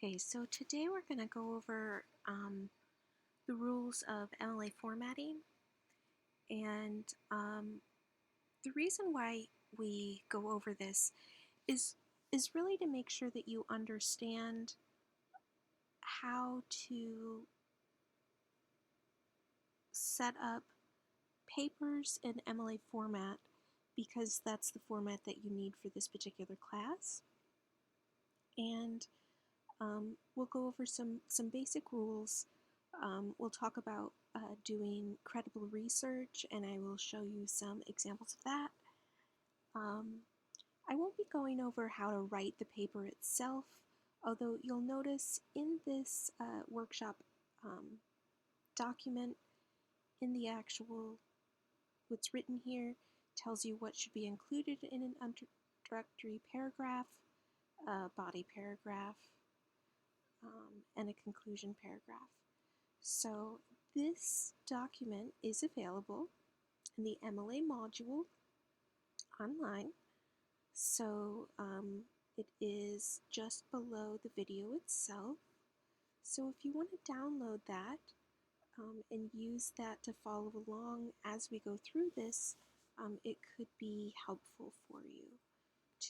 Okay, so today we're going to go over the rules of MLA formatting, and the reason why we go over this is really to make sure that you understand how to set up papers in MLA format, because that's the format that you need for this particular class. And we'll go over some basic rules. We'll talk about doing credible research, and I will show you some examples of that. I won't be going over how to write the paper itself, although you'll notice in this workshop document, in the actual, what's written here tells you what should be included in an introductory paragraph, a body paragraph, and a conclusion paragraph. So this document is available in the MLA module online. So it is just below the video itself. So if you want to download that and use that to follow along as we go through this, it could be helpful for you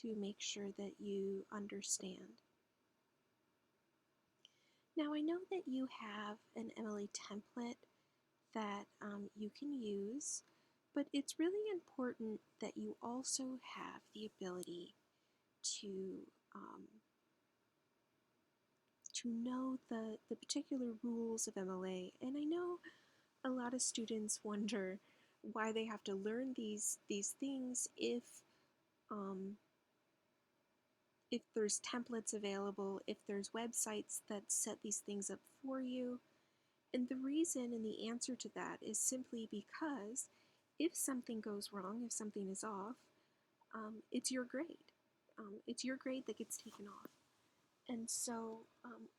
to make sure that you understand. Now I know that you have an MLA template that you can use, but it's really important that you also have the ability to know the particular rules of MLA. And I know a lot of students wonder why they have to learn these things if there's templates available, if there's websites that set these things up for you. And the reason and the answer to that is simply because if something goes wrong, if something is off, it's your grade. It's your grade that gets taken off. And so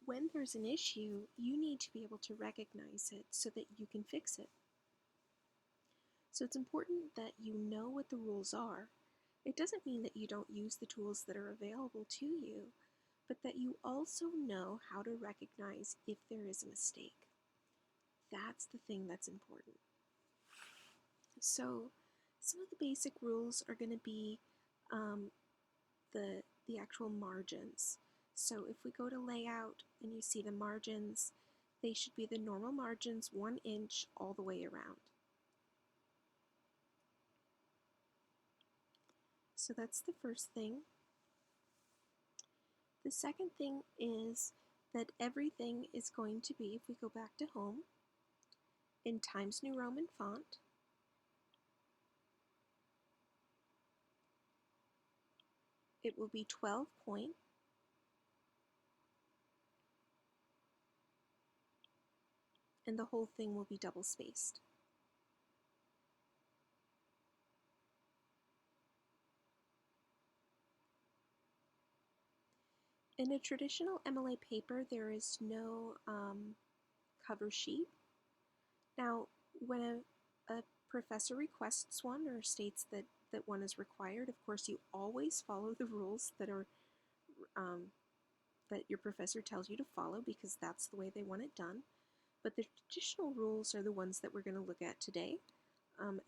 when there's an issue, you need to be able to recognize it so that you can fix it. So it's important that you know what the rules are. It doesn't mean that you don't use the tools that are available to you, but that you also know how to recognize if there is a mistake. That's the thing that's important. So some of the basic rules are going to be the actual margins. So if we go to layout and you see the margins, they should be the normal margins, 1 inch all the way around. So that's the first thing. The second thing is that everything is going to be, if we go back to home, in Times New Roman font. It will be 12 point. And the whole thing will be double spaced. In a traditional MLA paper, there is no cover sheet. Now, when a professor requests one or states that one is required, of course you always follow the rules that are that your professor tells you to follow, because that's the way they want it done. But the traditional rules are the ones that we're going to look at today,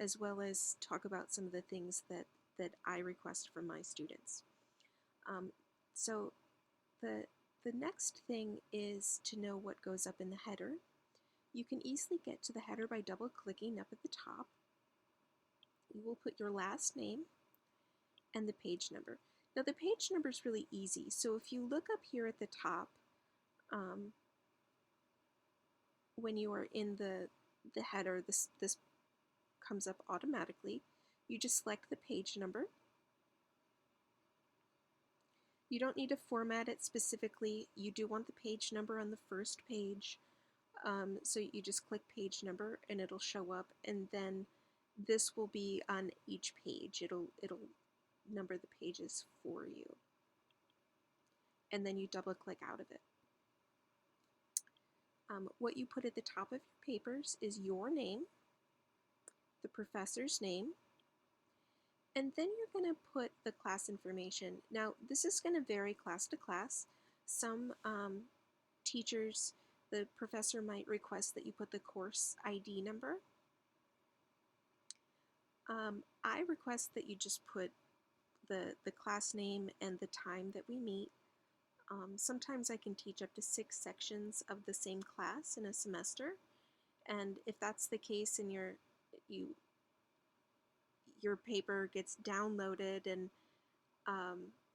as well as talk about some of the things that I request from my students. So the next thing is to know what goes up in the header. You can easily get to the header by double-clicking up at the top. You will put your last name and the page number. Now the page number is really easy, so if you look up here at the top, when you are in the header, this comes up automatically. You just select the page number. You don't need to format it specifically. You do want the page number on the first page, so you just click page number and it'll show up, and then this will be on each page. It'll number the pages for you, and then you double click out of it. What you put at the top of your papers is your name, the professor's name, and then you're going to put the class information. Now this is going to vary class to class. Some teachers, the professor might request that you put the course ID number. I request that you just put the class name and the time that we meet. Sometimes I can teach up to 6 sections of the same class in a semester, and if that's the case and your paper gets downloaded, and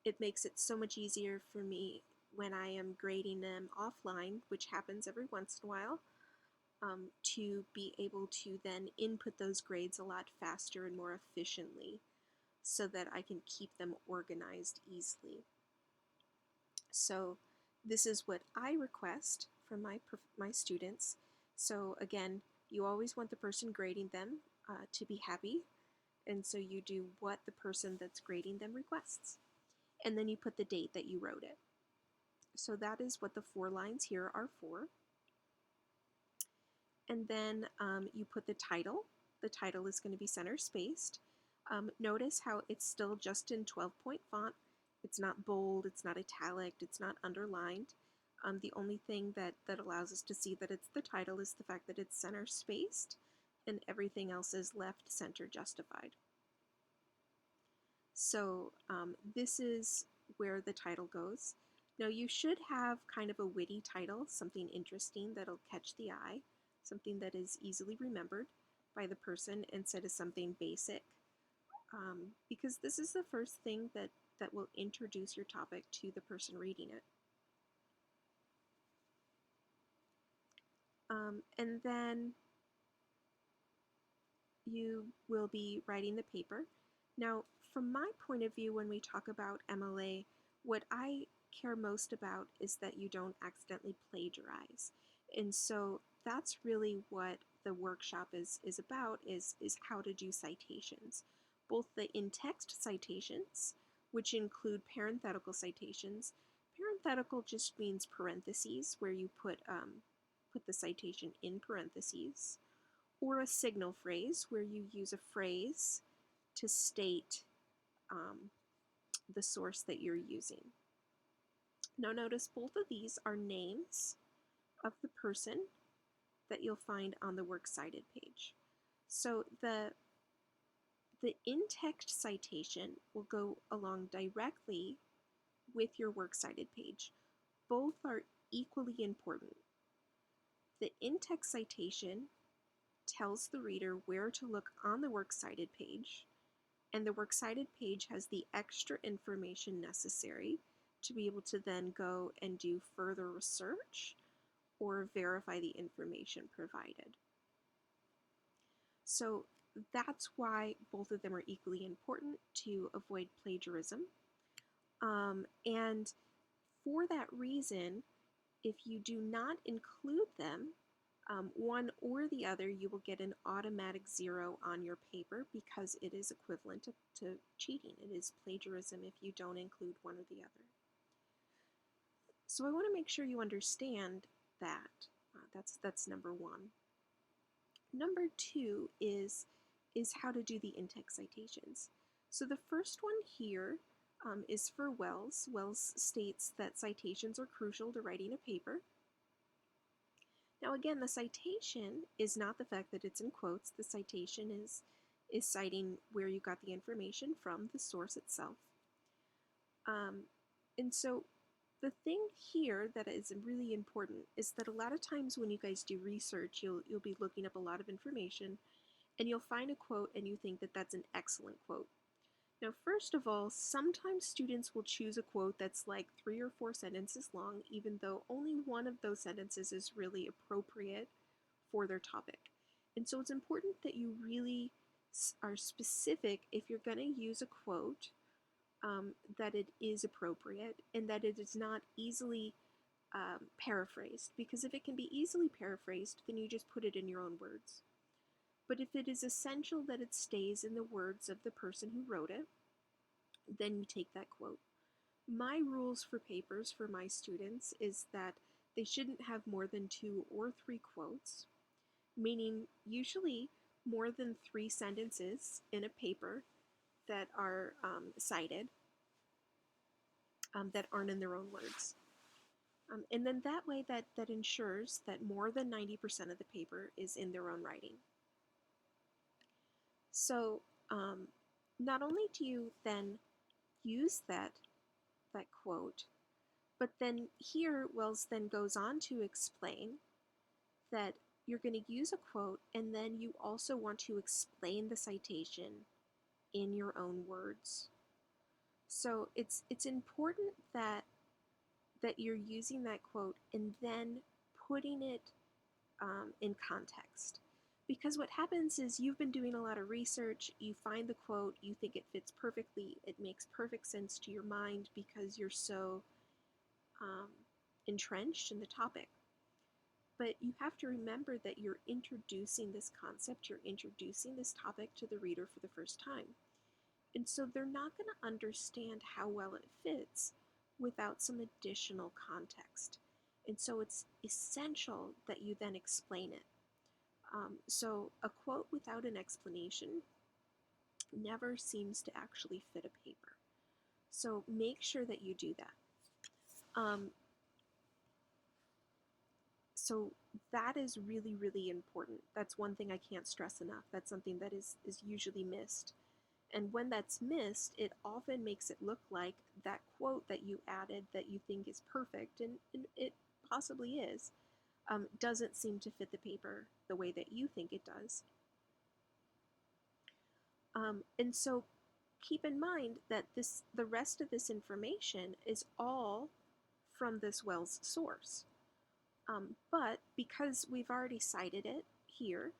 it makes it so much easier for me when I am grading them offline, which happens every once in a while, to be able to then input those grades a lot faster and more efficiently so that I can keep them organized easily. So this is what I request from my students. So again, you always want the person grading them to be happy, and so you do what the person that's grading them requests. And then you put the date that you wrote it. So that is what the 4 lines here are for. And then you put the title. The title is going to be center spaced. Notice how it's still just in 12-point font. It's not bold, it's not italic, it's not underlined. The only thing that allows us to see that it's the title is the fact that it's center spaced, and everything else is left center justified. So this is where the title goes. Now you should have kind of a witty title, something interesting that'll catch the eye, something that is easily remembered by the person instead of something basic, because this is the first thing that will introduce your topic to the person reading it. And then you will be writing the paper. Now, from my point of view, when we talk about MLA, what I care most about is that you don't accidentally plagiarize. And so that's really what the workshop is about, is how to do citations. Both the in-text citations, which include parenthetical citations. Parenthetical just means parentheses, where you put the citation in parentheses, or a signal phrase, where you use a phrase to state the source that you're using. Now notice both of these are names of the person that you'll find on the works cited page. So the in-text citation will go along directly with your works cited page. Both are equally important. The in-text citation tells the reader where to look on the works cited page, and the works cited page has the extra information necessary to be able to then go and do further research or verify the information provided. So that's why both of them are equally important to avoid plagiarism. And for that reason, if you do not include them, one or the other, you will get an automatic 0 on your paper, because it is equivalent to cheating. It is plagiarism if you don't include one or the other. So I want to make sure you understand that. That's number 1. Number 2 is how to do the in-text citations. So the first one here is for Wells. Wells states that citations are crucial to writing a paper. Now again, the citation is not the fact that it's in quotes. The citation is citing where you got the information from, the source itself. And so the thing here that is really important is that a lot of times when you guys do research, you'll be looking up a lot of information, and you'll find a quote and you think that that's an excellent quote. Now, first of all, sometimes students will choose a quote that's like 3 or 4 sentences long, even though only one of those sentences is really appropriate for their topic. And so it's important that you really are specific if you're going to use a quote, that it is appropriate and that it is not easily paraphrased. Because if it can be easily paraphrased, then you just put it in your own words. But if it is essential that it stays in the words of the person who wrote it, then you take that quote. My rules for papers for my students is that they shouldn't have more than 2 or 3 quotes, meaning usually more than 3 sentences in a paper that are cited, that aren't in their own words. And then that way that ensures that more than 90% of the paper is in their own writing. So not only do you then use that quote, but then here Wells then goes on to explain that you're going to use a quote and then you also want to explain the citation in your own words. So it's important that you're using that quote and then putting it in context. Because what happens is you've been doing a lot of research, you find the quote, you think it fits perfectly, it makes perfect sense to your mind because you're so entrenched in the topic. But you have to remember that you're introducing this concept, you're introducing this topic to the reader for the first time. And so they're not going to understand how well it fits without some additional context. And so it's essential that you then explain it. So a quote without an explanation never seems to actually fit a paper. So make sure that you do that. So that is really, really important. That's one thing I can't stress enough. That's something that is usually missed. And when that's missed, it often makes it look like that quote that you added that you think is perfect, and it possibly is, doesn't seem to fit the paper the way that you think it does. And so keep in mind that the rest of this information is all from this Wells source. But because we've already cited it here,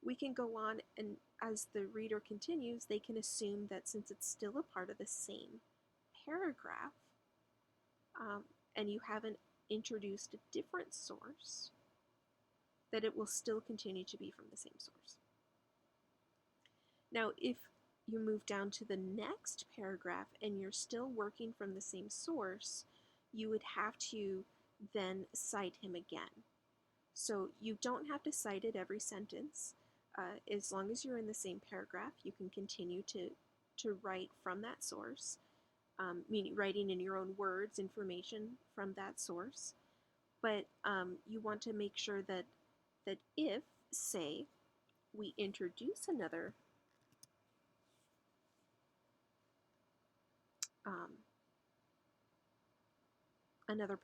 we can go on, and as the reader continues, they can assume that since it's still a part of the same paragraph, and you haven't introduced a different source, that it will still continue to be from the same source. Now, if you move down to the next paragraph and you're still working from the same source, you would have to then cite him again. So you don't have to cite it every sentence. As long as you're in the same paragraph, you can continue to write from that source, meaning writing in your own words information from that source. But you want to make sure that if, say, we introduce another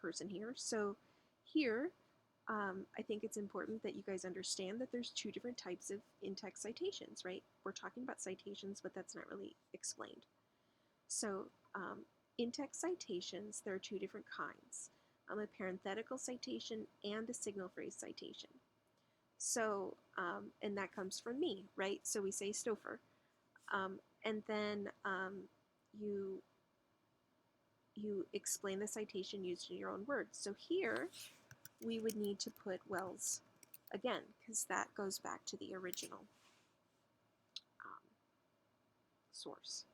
person here. So here, I think it's important that you guys understand that there's two different types of in-text citations, right? We're talking about citations, but that's not really explained. So in-text citations, there are two different kinds, a parenthetical citation and a signal phrase citation. So, and that comes from me, right? So we say Stouffer. And then you explain the citation used in your own words. So here, we would need to put Wells again, because that goes back to the original source.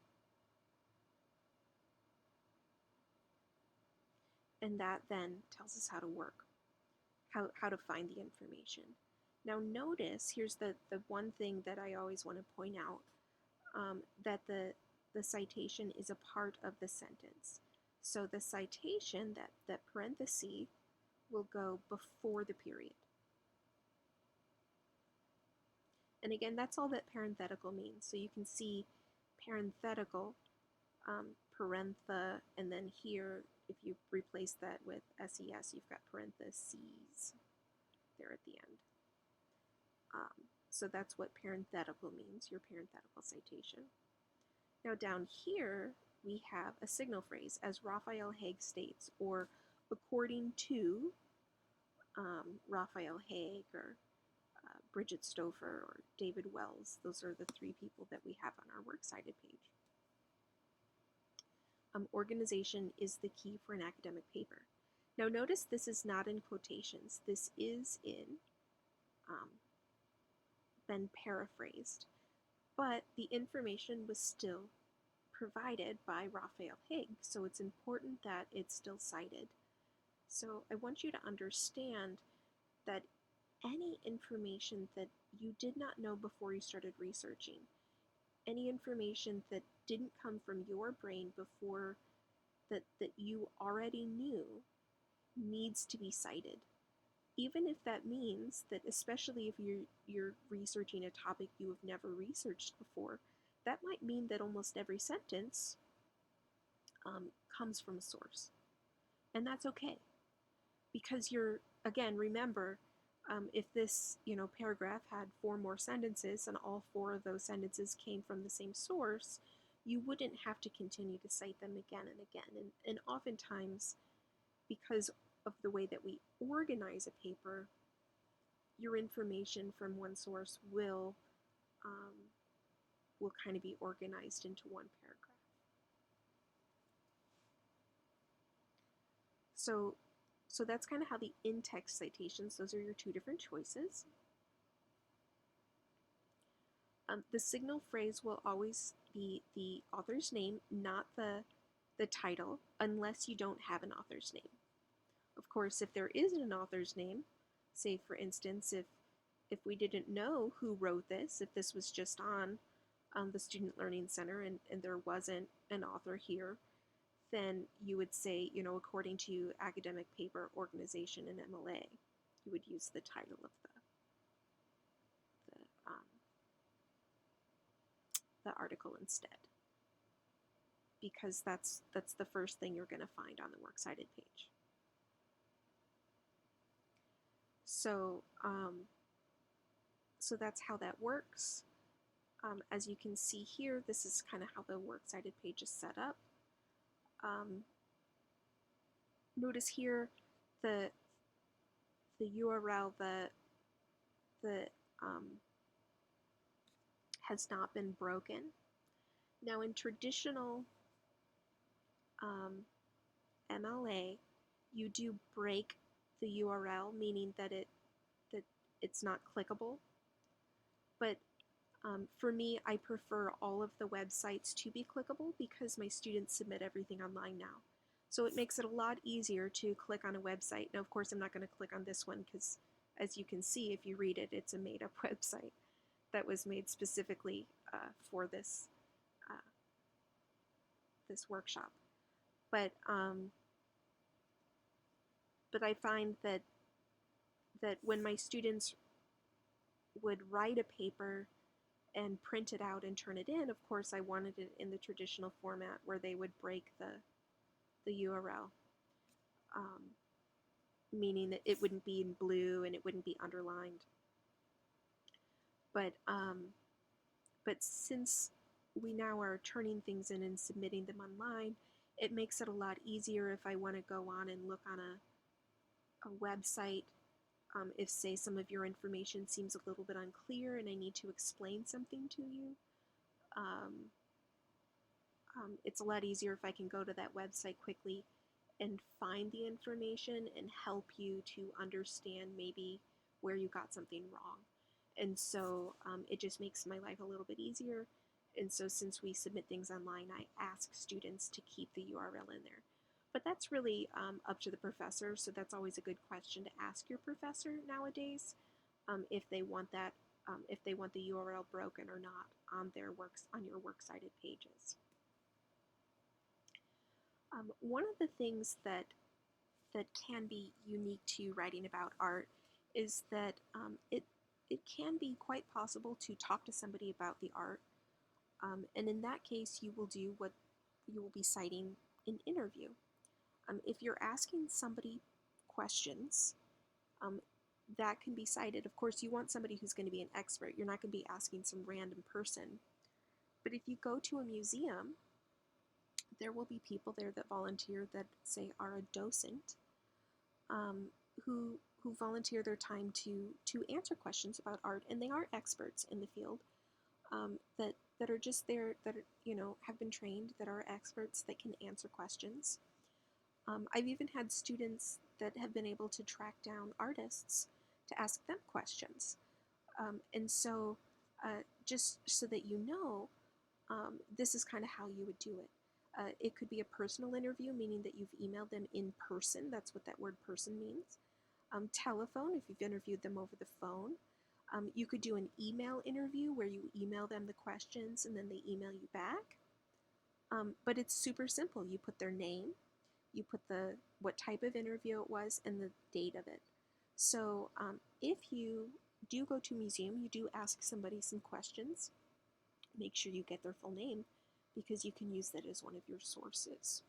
And that then tells us how to work, how to find the information. Now notice, here's the one thing that I always want to point out, that the citation is a part of the sentence. So the citation, that parenthesis, will go before the period. And again, that's all that parenthetical means. So you can see parenthetical, parentha, and then here, if you replace that with SES, you've got parentheses there at the end. So that's what parenthetical means, your parenthetical citation. Now down here, we have a signal phrase, as Raphael Haig states, or according to Raphael Haig, or Bridget Stouffer, or David Wells. Those are the three people that we have on our works cited page. Organization is the key for an academic paper. Now notice this is not in quotations. This is in been paraphrased, but the information was still provided by Raphael Haig, so it's important that it's still cited. So I want you to understand that any information that you did not know before you started researching, any information that didn't come from your brain before, that you already knew, needs to be cited. Even if that means that, especially if you're researching a topic you have never researched before, that might mean that almost every sentence comes from a source. And that's okay. Because you're, again, remember, if this paragraph had 4 more sentences and all 4 of those sentences came from the same source, you wouldn't have to continue to cite them again and again. And oftentimes, because of the way that we organize a paper, your information from one source will kind of be organized into one paragraph. So that's kind of how the in-text citations, those are your 2 different choices. The signal phrase will always be the author's name, not the title, unless you don't have an author's name. Of course, if there isn't an author's name, say for instance, if we didn't know who wrote this, if this was just on the Student Learning Center and there wasn't an author here, then you would say, according to Academic Paper Organization and MLA, you would use the title of the article instead, because that's the first thing you're going to find on the works cited page. So that's how that works. As you can see here, this is kind of how the works cited page is set up. Notice here the URL that has not been broken. Now in traditional MLA, you do break the URL, meaning that it's not clickable. But for me, I prefer all of the websites to be clickable because my students submit everything online now. So it makes it a lot easier to click on a website. Now, of course, I'm not going to click on this one because, as you can see, if you read it, it's a made-up website that was made specifically for this this workshop. But I find that when my students would write a paper and print it out and turn it in, of course I wanted it in the traditional format where they would break the URL, meaning that it wouldn't be in blue and it wouldn't be underlined. But since we now are turning things in and submitting them online, it makes it a lot easier if I want to go on and look on a website. If, say, some of your information seems a little bit unclear and I need to explain something to you, it's a lot easier if I can go to that website quickly and find the information and help you to understand maybe where you got something wrong. And so it just makes my life a little bit easier. And so since we submit things online, I ask students to keep the URL in there. But that's really up to the professor, so that's always a good question to ask your professor nowadays, if they want that, if they want the URL broken or not on your works cited pages. One of the things that can be unique to writing about art is that it can be quite possible to talk to somebody about the art, and in that case you will do what you will be citing an interview. If you're asking somebody questions, that can be cited. Of course, you want somebody who's going to be an expert. You're not going to be asking some random person. But if you go to a museum, there will be people there that volunteer that, say, are a docent, who volunteer their time to answer questions about art, and they are experts in the field, that are just there, that are, have been trained, that are experts that can answer questions. I've even had students that have been able to track down artists to ask them questions. And so just so that you know, this is kind of how you would do it. It could be a personal interview, meaning that you've emailed them in person. That's what that word person means. Telephone, if you've interviewed them over the phone. You could do an email interview where you email them the questions and then they email you back. But it's super simple. You put their name, you put what type of interview it was and the date of it. So if you do go to a museum, you do ask somebody some questions. Make sure you get their full name because you can use that as one of your sources.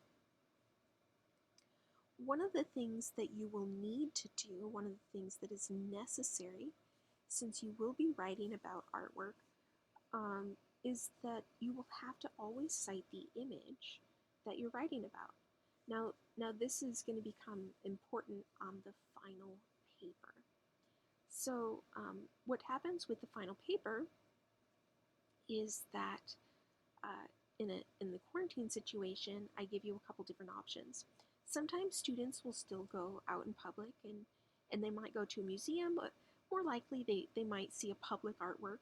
One of the things that you will need to do, one of the things that is necessary, since you will be writing about artwork, is that you will have to always cite the image that you're writing about. Now this is going to become important on the final paper. So what happens with the final paper is that in the quarantine situation, I give you a couple different options. Sometimes students will still go out in public and they might go to a museum, but more likely they might see a public artwork.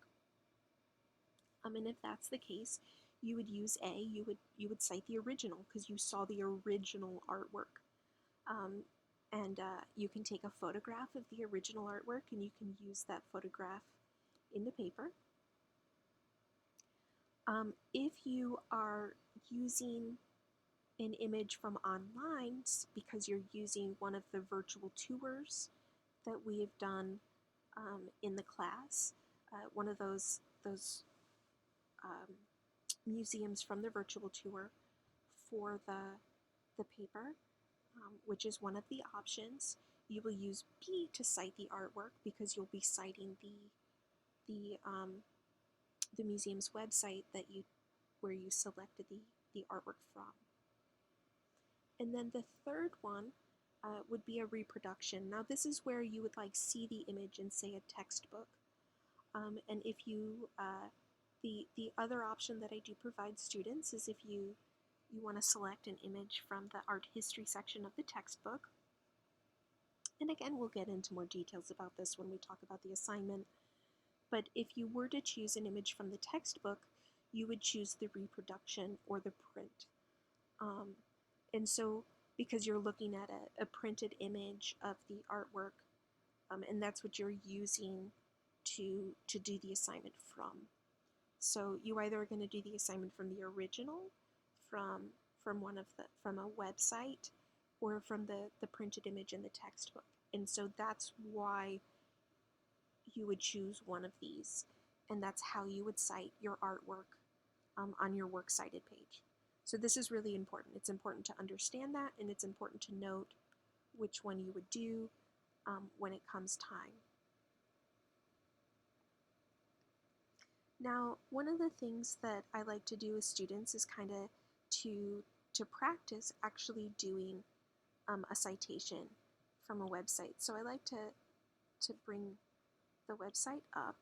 And if that's the case, you would use you would cite the original because you saw the original artwork. And you can take a photograph of the original artwork and you can use that photograph in the paper. If you are using an image from online because you're using one of the virtual tours that we have done in the class, one of those museums from the virtual tour for the paper, which is one of the options. You will use B to cite the artwork because you'll be citing the museum's website where you selected the artwork from. And then the third one would be a reproduction. Now this is where you would see the image in, say, a textbook. And if you, the other option that I do provide students is if you want to select an image from the art history section of the textbook. And again, we'll get into more details about this when we talk about the assignment. But if you were to choose an image from the textbook, you would choose the reproduction or the print. And so, because you're looking at a printed image of the artwork, and that's what you're using to do the assignment from. So you either are going to do the assignment from the original, from a website, or from the printed image in the textbook. And so that's why you would choose one of these, and that's how you would cite your artwork on your works cited page. So this is really important. It's important to understand that, and it's important to note which one you would do when it comes time. Now, one of the things that I like to do with students is kind of to practice actually doing a citation from a website. So I like to bring the website up,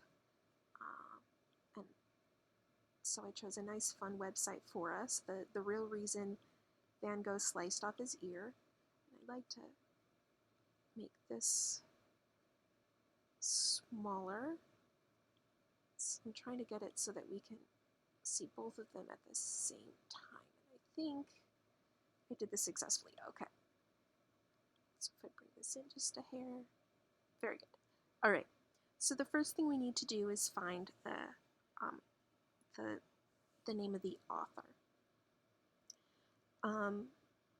and so I chose a nice fun website for us, the real reason Van Gogh sliced off his ear. I'd like to make this smaller. So I'm trying to get it so that we can see both of them at the same time. I think I did this successfully. Okay. So if I bring this in just a hair. Very good. All right. So the first thing we need to do is find the name of the author.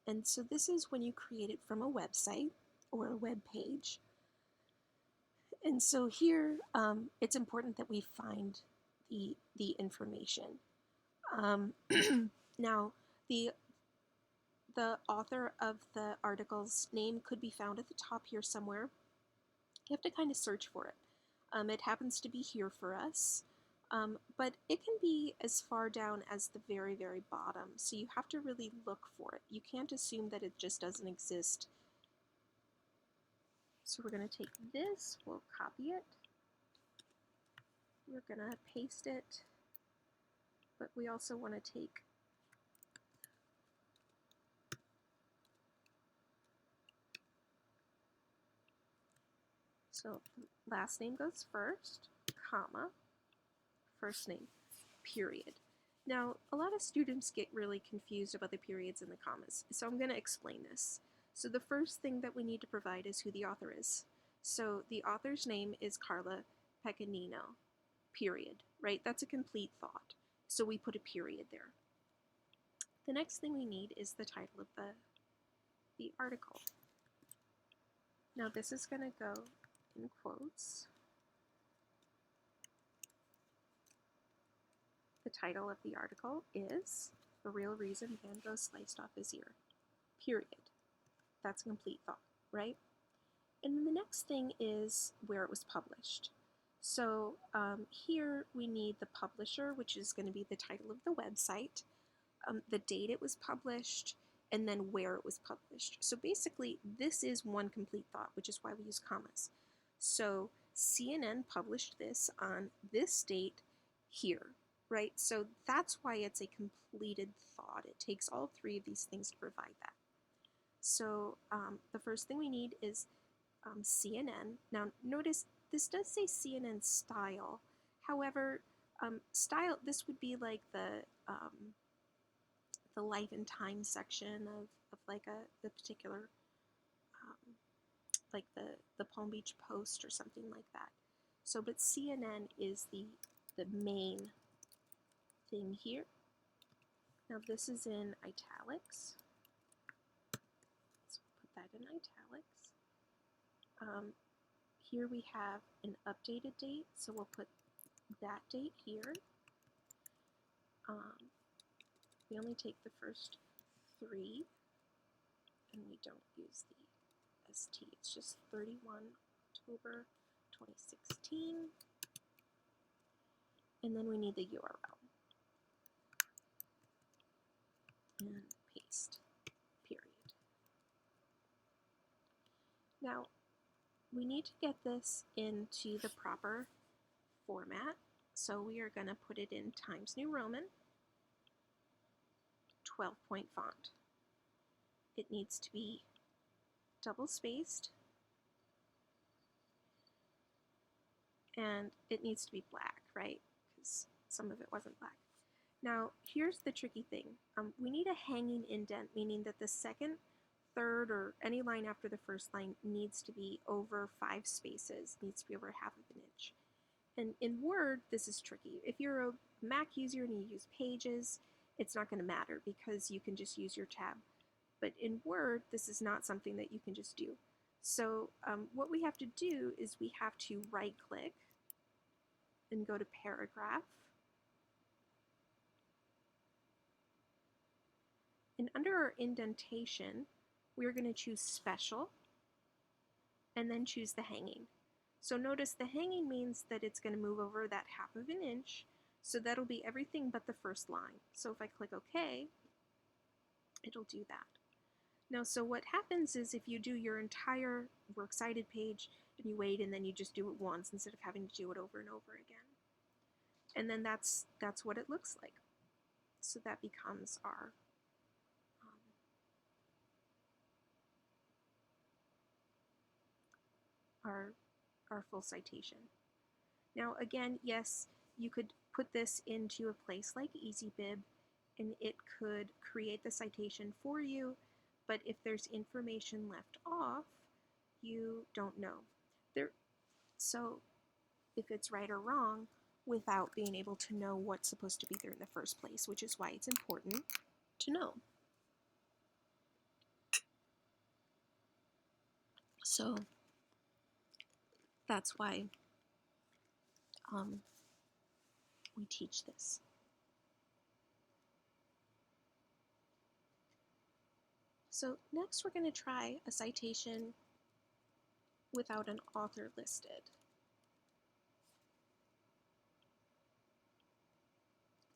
And so this is when you create it from a website or a web page. And so here, it's important that we find the information. Now, the author of the article's name could be found at the top here somewhere. You have to kind of search for it. It happens to be here for us, but it can be as far down as the very, very bottom. So you have to really look for it. You can't assume that it just doesn't exist. So we're going to take this, we'll copy it, we're going to paste it, but we also want to take so last name goes first, comma, first name, period. Now, a lot of students get really confused about the periods and the commas, so I'm going to explain this. So the first thing that we need to provide is who the author is. So the author's name is Carla Pecanino, period, right? That's a complete thought. So we put a period there. The next thing we need is the title of the article. Now this is going to go in quotes. The title of the article is "The Real Reason Van Gogh Sliced Off His Ear." Period. That's a complete thought, right? And then the next thing is where it was published. So here we need the publisher, which is going to be the title of the website, the date it was published, and then where it was published. So basically, this is one complete thought, which is why we use commas. So CNN published this on this date here, right? So that's why it's a completed thought. It takes all three of these things to provide that. So the first thing we need is CNN. Now notice this does say CNN style. However, style, this would be like the life and time section of like the particular, like the Palm Beach Post or something like that. So, but CNN is the main thing here. Now this is in italics. So put that in italics. Here we have an updated date, so we'll put that date here. We only take the first three, and we don't use the ST. It's just 31 October 2016. And then we need the URL. And paste, period. Now, we need to get this into the proper format, so we are going to put it in Times New Roman, 12-point font. It needs to be double-spaced, and it needs to be black, right? Because some of it wasn't black. Now, here's the tricky thing. We need a hanging indent, meaning that the second, third, or any line after the first line needs to be over 5 spaces, needs to be over 1/2 of an inch. And in Word, this is tricky. If you're a Mac user and you use Pages, it's not going to matter because you can just use your tab. But in Word, this is not something that you can just do. So what we have to do is we have to right-click and go to Paragraph. And under our indentation, we're going to choose Special and then choose the hanging. So notice the hanging means that it's going to move over that 1/2 of an inch, so that'll be everything but the first line. So if I click OK, it'll do that. Now, so what happens is if you do your entire Works Cited page and you wait and then you just do it once instead of having to do it over and over again. And then that's what it looks like. So that becomes our full citation. Now again, yes, you could put this into a place like EasyBib and it could create the citation for you, but if there's information left off, you don't know. So if it's right or wrong without being able to know what's supposed to be there in the first place, which is why it's important to know. So that's why we teach this. So next we're going to try a citation without an author listed.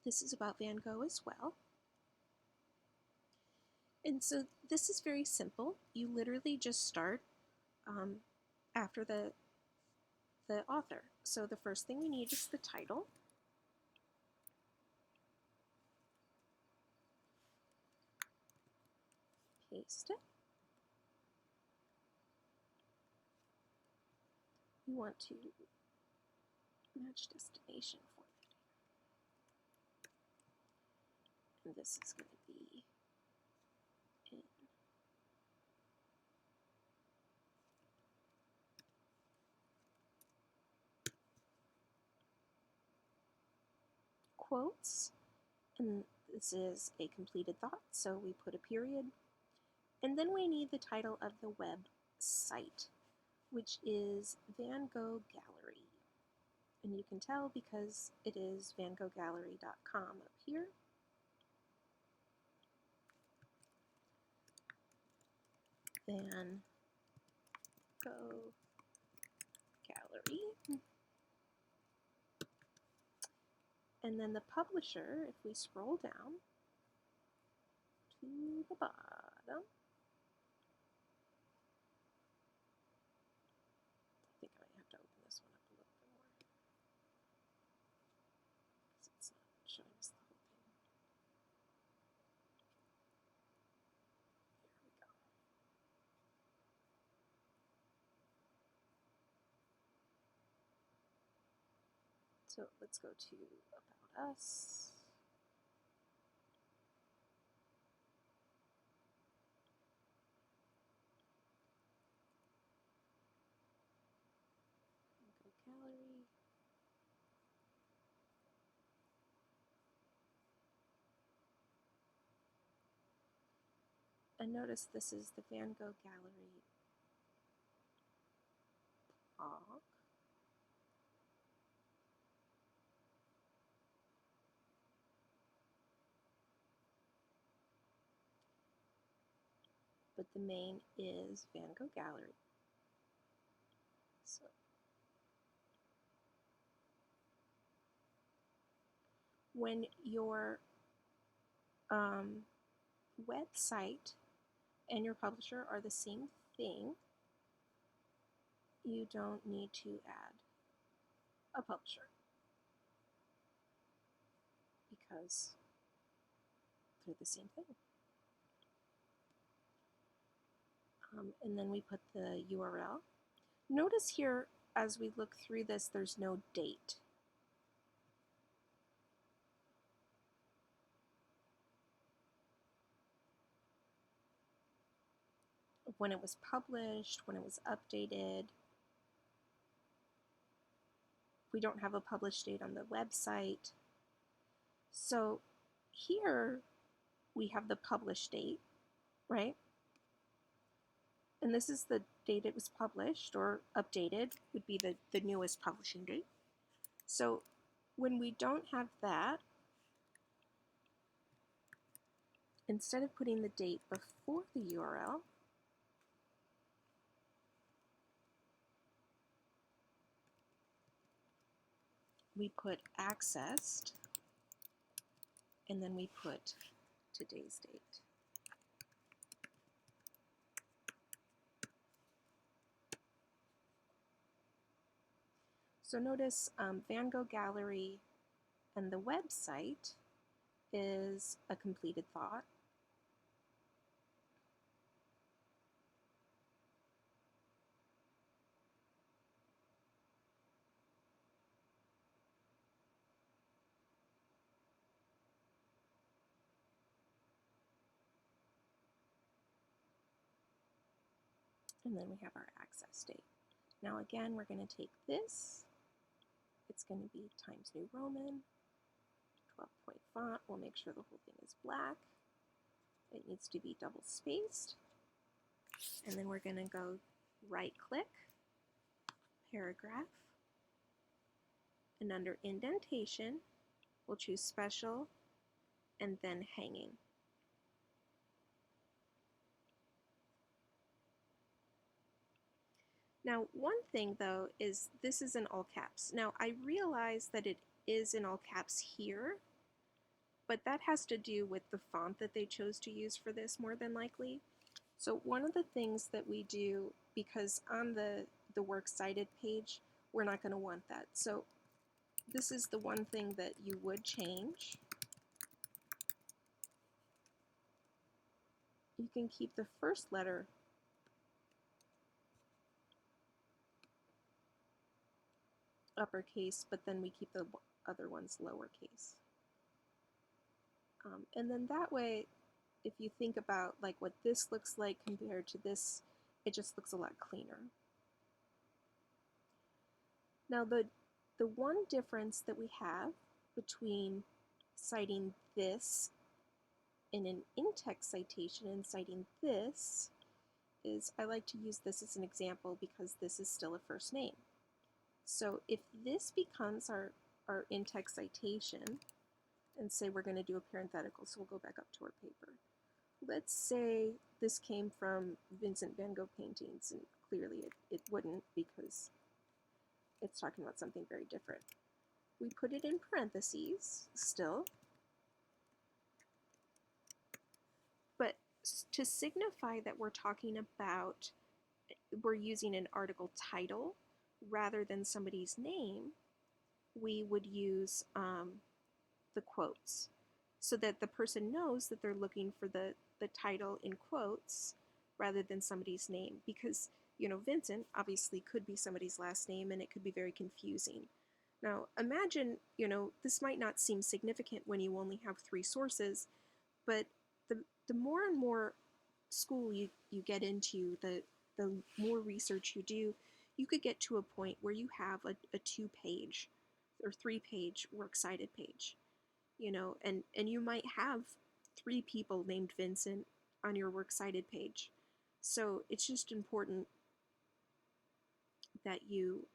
This is about Van Gogh as well. And so this is very simple. You literally just start after the author. So the first thing we need is the title. Paste it. We want to match destination formatting. And this is going to be in quotes. And this is a completed thought, so we put a period. And then we need the title of the website, which is Van Gogh Gallery. And you can tell because it is vangoghgallery.com up here. Van Gogh Gallery. And then the publisher, if we scroll down to the bottom, I think I might have to open this one up a little bit more because it's not showing us the whole thing. There we go. So let's go to About Us. Go Gallery. And notice this is the Van Gogh Gallery blog. But the main is Van Gogh Gallery. So when your website and your publisher are the same thing, you don't need to add a publisher because they're the same thing. And then we put the URL. Notice here, as we look through this, there's no date. When it was published, when it was updated. We don't have a published date on the website. So here we have the published date, right? And this is the date it was published, or updated would be the newest publishing date. So when we don't have that, instead of putting the date before the URL, we put accessed, and then we put today's date. So notice Van Gogh Gallery and the website is a completed thought. And then we have our access date. Now again, we're going to take this. It's going to be Times New Roman, 12-point font. We'll make sure the whole thing is black. It needs to be double spaced. And then we're going to go right click, paragraph, and under indentation, we'll choose special and then hanging. Now, one thing though is this is in all caps. Now, I realize that it is in all caps here, but that has to do with the font that they chose to use for this more than likely. So one of the things that we do, because on the Works Cited page, we're not going to want that. So this is the one thing that you would change. You can keep the first letter uppercase, but then we keep the other ones lowercase. And then that way, if you think about like what this looks like compared to this, it just looks a lot cleaner. Now the one difference that we have between citing this in an in-text citation and citing this is, I like to use this as an example because this is still a first name. So if this becomes our in-text citation, and say we're going to do a parenthetical, so we'll go back up to our paper. Let's say this came from Vincent van Gogh paintings, and clearly it wouldn't because it's talking about something very different. We put it in parentheses still, but to signify that we're talking about, we're using an article title rather than somebody's name, we would use the quotes so that the person knows that they're looking for the title in quotes rather than somebody's name, because Vincent obviously could be somebody's last name and it could be very confusing. Now imagine, this might not seem significant when you only have 3 sources, but the more and more school you get into, the more research you do, you could get to a point where you have a 2-page or 3-page works cited page, and you might have 3 people named Vincent on your works cited page. So it's just important that you,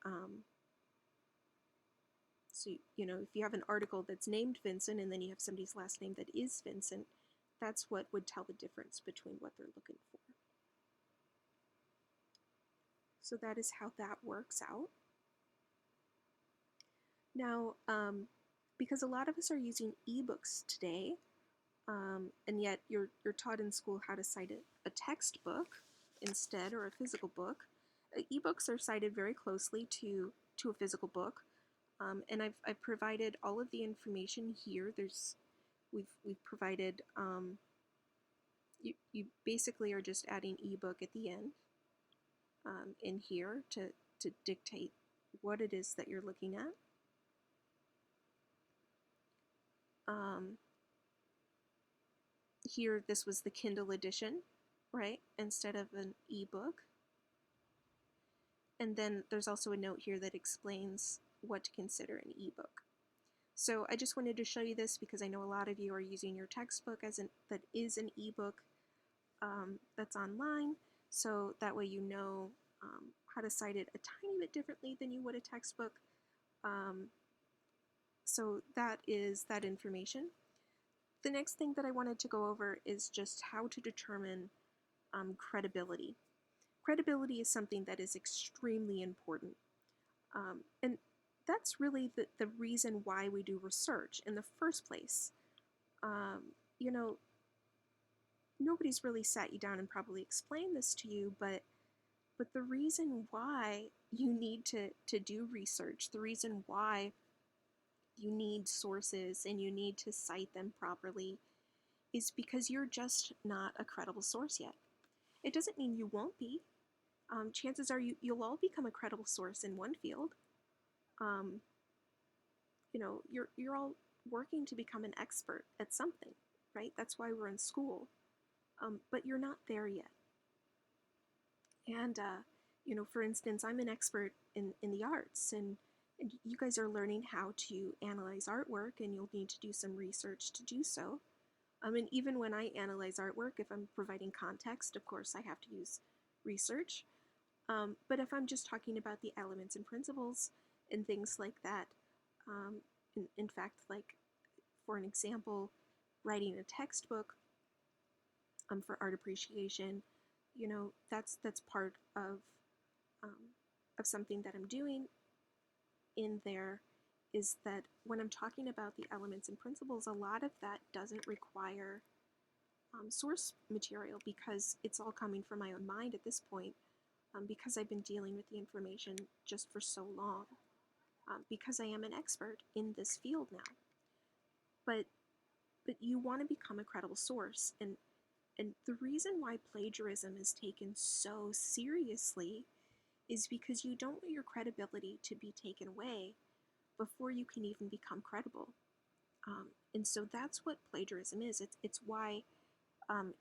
if you have an article that's named Vincent and then you have somebody's last name that is Vincent, that's what would tell the difference between what they're looking for. So that is how that works out. Now, because a lot of us are using ebooks today, and yet you're taught in school how to cite a textbook instead, or a physical book. Ebooks are cited very closely to a physical book, and I've provided all of the information here. We've provided, you basically are just adding ebook at the end in here to dictate what it is that you're looking at. Here, this was the Kindle edition, right, instead of an ebook. And then there's also a note here that explains what to consider an ebook. So I just wanted to show you this because I know a lot of you are using your textbook that is an ebook that's online, so that way you know how to cite it a tiny bit differently than you would a textbook. So that is that information. The next thing that I wanted to go over is just how to determine credibility. Credibility is something that is extremely important. And that's really the reason why we do research in the first place. Nobody's really sat you down and probably explained this to you, but the reason why you need to do research, the reason why you need sources and you need to cite them properly, is because you're just not a credible source yet. It doesn't mean you won't be. Chances are you'll all become a credible source in one field. You're all working to become an expert at something, right? That's why we're in school. But you're not there yet. And, for instance, I'm an expert in the arts, and you guys are learning how to analyze artwork, and you'll need to do some research to do so. And even when I analyze artwork, if I'm providing context, of course, I have to use research. But if I'm just talking about the elements and principles and things like that, in fact, like, for an example, writing a textbook for art appreciation, that's part of something that I'm doing in there, is that when I'm talking about the elements and principles, a lot of that doesn't require source material because it's all coming from my own mind at this point, because I've been dealing with the information just for so long, because I am an expert in this field now. But you want to become a credible source, and the reason why plagiarism is taken so seriously is because you don't want your credibility to be taken away before you can even become credible. And so that's what plagiarism is. It's why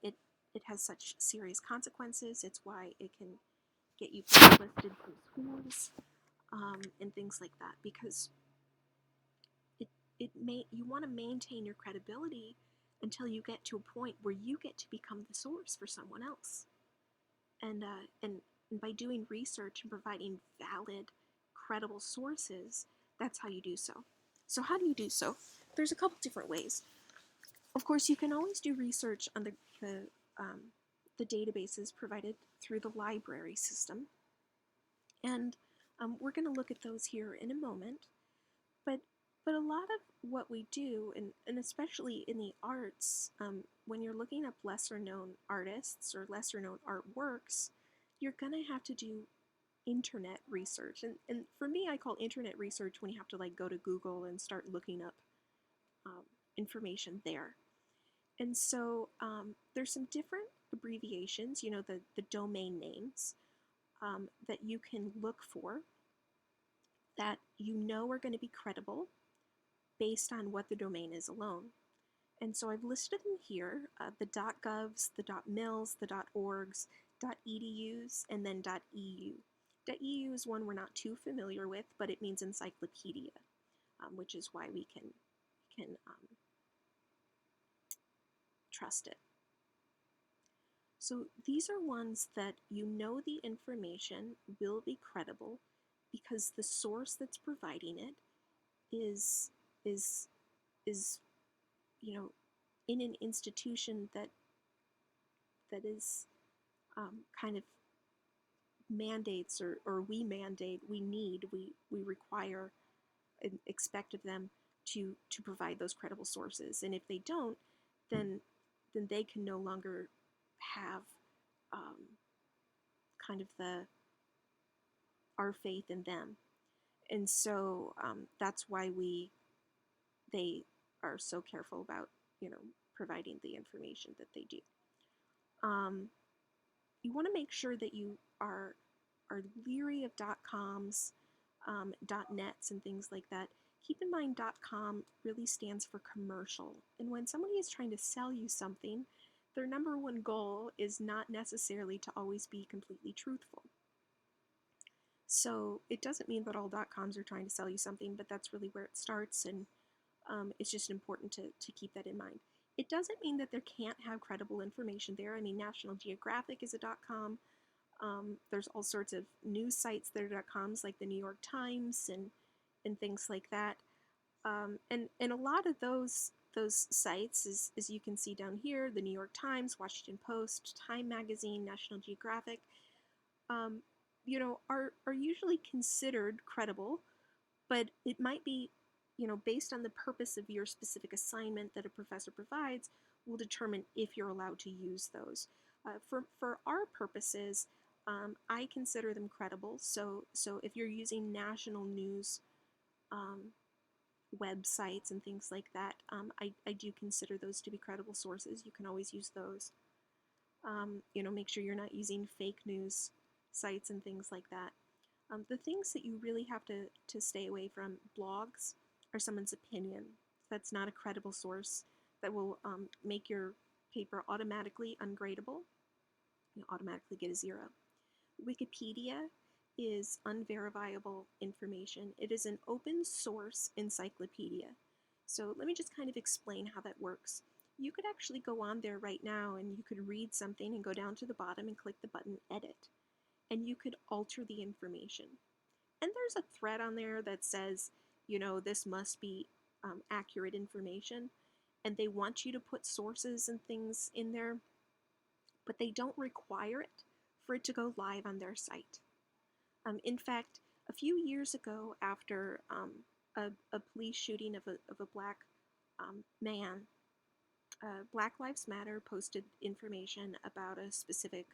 it has such serious consequences. It's why it can get you blacklisted from schools and things like that, because you want to maintain your credibility until you get to a point where you get to become the source for someone else. And by doing research and providing valid, credible sources, that's how you do so. So how do you do so? There's a couple different ways. Of course, you can always do research on the databases provided through the library system. And we're going to look at those here in a moment. But a lot of what we do, and especially in the arts, when you're looking up lesser known artists or lesser known artworks, you're going to have to do internet research. And for me, I call internet research when you have to like go to Google and start looking up information there. And so there's some different abbreviations, you know, the domain names that you can look for that you know are going to be credible based on what the domain is alone. And so I've listed them here, the .govs, the .mils, the .orgs, .edus, and then .eu. .eu is one we're not too familiar with, but it means encyclopedia, which is why we can trust it. So these are ones that you know the information will be credible because the source that's providing it is you know, in an institution that is kind of mandates or we mandate, we require and expect of them to provide those credible sources. And if they don't, then they can no longer have kind of our faith in them. And so that's why they are so careful about, you know, providing the information that they do. You want to make sure that you are leery of .coms, .nets, and things like that. Keep in mind .com really stands for commercial, and when somebody is trying to sell you something, their number one goal is not necessarily to always be completely truthful. So it doesn't mean that all .coms are trying to sell you something, but that's really where it starts, and it's just important to keep that in mind. It doesn't mean that there can't have credible information there. I mean, National Geographic is a .com. There's all sorts of news sites that are .coms, like the New York Times and things like that. And a lot of those sites, as you can see down here, the New York Times, Washington Post, Time Magazine, National Geographic, you know, are usually considered credible, but it might be, you know, based on the purpose of your specific assignment that a professor provides, will determine if you're allowed to use those. For our purposes, I consider them credible. So if you're using national news websites and things like that, I do consider those to be credible sources. You can always use those. You know, make sure you're not using fake news sites and things like that. The things that you really have to stay away from, blogs, are someone's opinion. That's not a credible source. That will make your paper automatically ungradable. You automatically get a 0. Wikipedia is unverifiable information. It is an open source encyclopedia. So let me just kind of explain how that works. You could actually go on there right now and you could read something and go down to the bottom and click the button edit. And you could alter the information. And there's a thread on there that says, you know, this must be accurate information. And they want you to put sources and things in there, but they don't require it for it to go live on their site. In fact, a few years ago, after a police shooting of a black man, Black Lives Matter posted information about a specific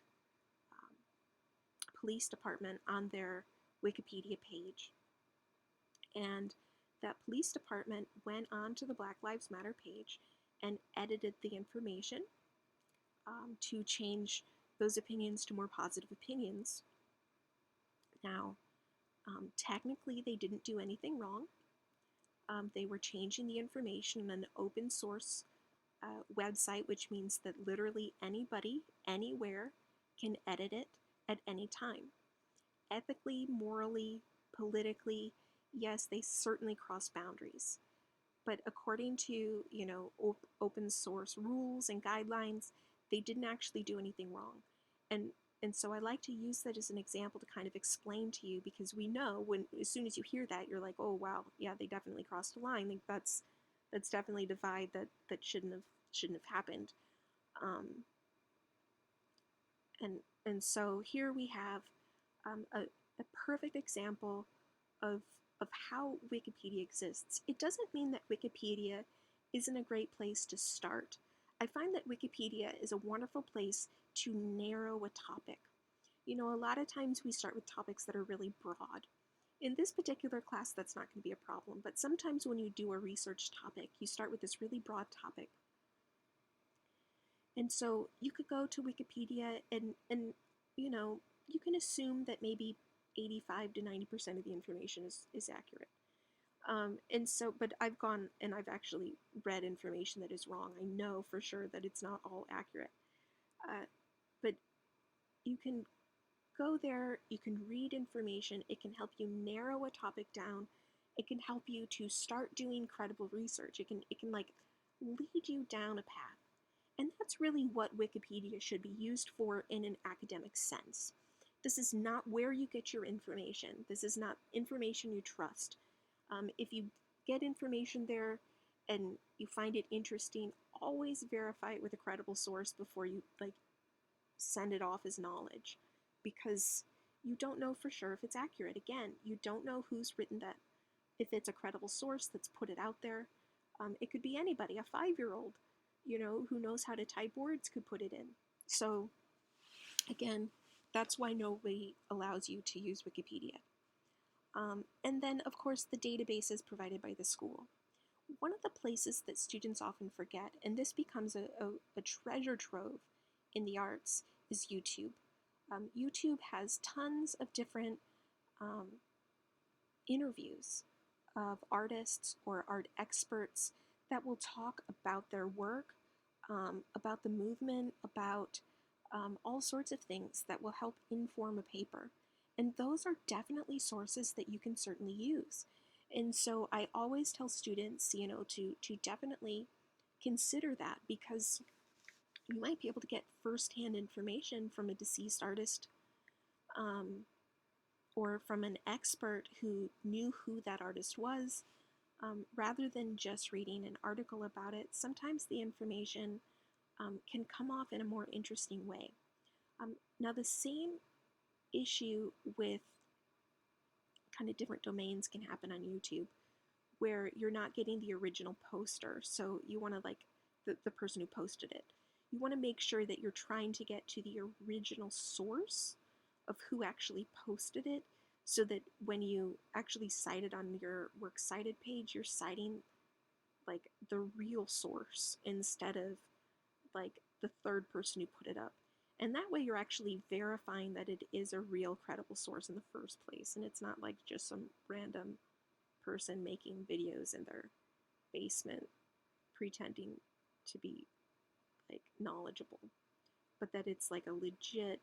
police department on their Wikipedia page. And that police department went on to the Black Lives Matter page and edited the information to change those opinions to more positive opinions. Now, technically, they didn't do anything wrong. They were changing the information in an open source website, which means that literally anybody, anywhere, can edit it at any time. Ethically, morally, politically, yes, they certainly cross boundaries. but according to, open source rules and guidelines, they didn't actually do anything wrong. And and so I like to use that as an example to kind of explain to you, because we know when, as soon as you hear that, you're like, oh wow, yeah, they definitely crossed a line. Like that's definitely a divide that shouldn't have happened. Um, and so here we have a perfect example of of how Wikipedia exists. It doesn't mean that Wikipedia isn't a great place to start. I find that Wikipedia is a wonderful place to narrow a topic. A lot of times we start with topics that are really broad. In this particular class, that's not going to be a problem, but sometimes when you do a research topic, you start with this really broad topic. And so you could go to Wikipedia and you can assume that maybe 85 to 90% of the information is accurate. And so, but I've gone and I've actually read information that is wrong. I know for sure that it's not all accurate. But you can go there, you can read information, it can help you narrow a topic down, it can help you to start doing credible research, it can like lead you down a path. And that's really what Wikipedia should be used for in an academic sense. This is not where you get your information. This is not information you trust. If you get information there and you find it interesting, always verify it with a credible source before you send it off as knowledge, because you don't know for sure if it's accurate. Again, you don't know who's written that. If it's a credible source that's put it out there, it could be anybody, a 5-year-old, who knows how to type words could put it in. So again, that's why nobody allows you to use Wikipedia. And then, of course, the databases provided by the school. One of the places that students often forget, and this becomes a treasure trove in the arts, is YouTube. YouTube has tons of different interviews of artists or art experts that will talk about their work, about the movement, about all sorts of things that will help inform a paper. And those are definitely sources that you can certainly use. And so I always tell students, to definitely consider that, because you might be able to get firsthand information from a deceased artist, or from an expert who knew who that artist was, rather than just reading an article about it. Sometimes the information can come off in a more interesting way. Now, the same issue with kind of different domains can happen on YouTube, where you're not getting the original poster. So you want to, the person who posted it, you want to make sure that you're trying to get to the original source of who actually posted it, so that when you actually cite it on your Works Cited page, you're citing the real source instead of the third person who put it up. And that way you're actually verifying that it is a real credible source in the first place, and it's not just some random person making videos in their basement pretending to be knowledgeable, but that it's a legit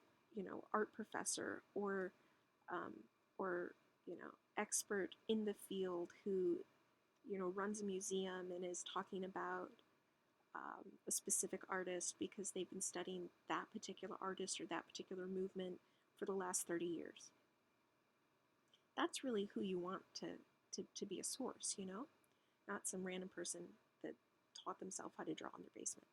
art professor or expert in the field who runs a museum and is talking about a specific artist because they've been studying that particular artist or that particular movement for the last 30 years. That's really who you want to be a source, not some random person that taught themselves how to draw in their basement.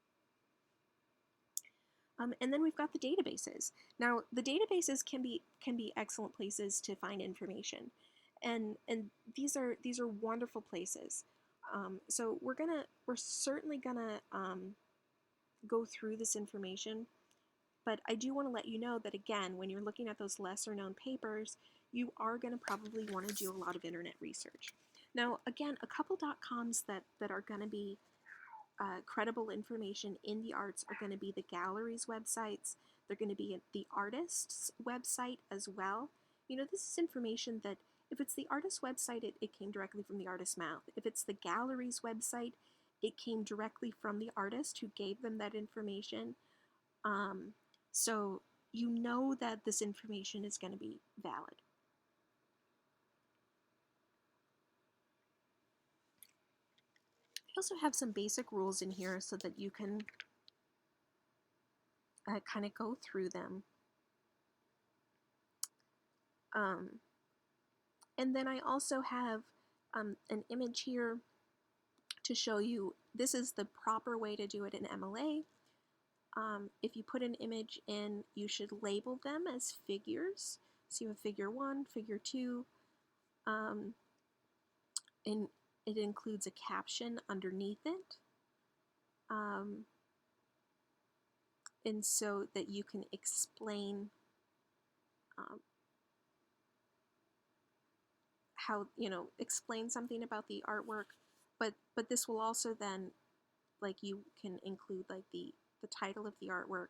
And then we've got the databases. Now, the databases can be excellent places to find information, and these are wonderful places. So we're certainly gonna go through this information, but I do want to let you know that, again, when you're looking at those lesser known papers, you are going to probably want to do a lot of internet research. Now, again, a couple .coms that are going to be credible information in the arts are going to be the gallery's websites. They're going to be the artist's website as well. This is information that, if it's the artist's website, it came directly from the artist's mouth. If it's the gallery's website, it came directly from the artist who gave them that information. So that this information is going to be valid. I also have some basic rules in here so that you can kind of go through them. And then I also have an image here to show you this is the proper way to do it in MLA. If you put an image in, you should label them as figures. So you have figure 1, figure 2, and it includes a caption underneath it. And so that you can explain how, explain something about the artwork, but this will also then, like, you can include like the title of the artwork,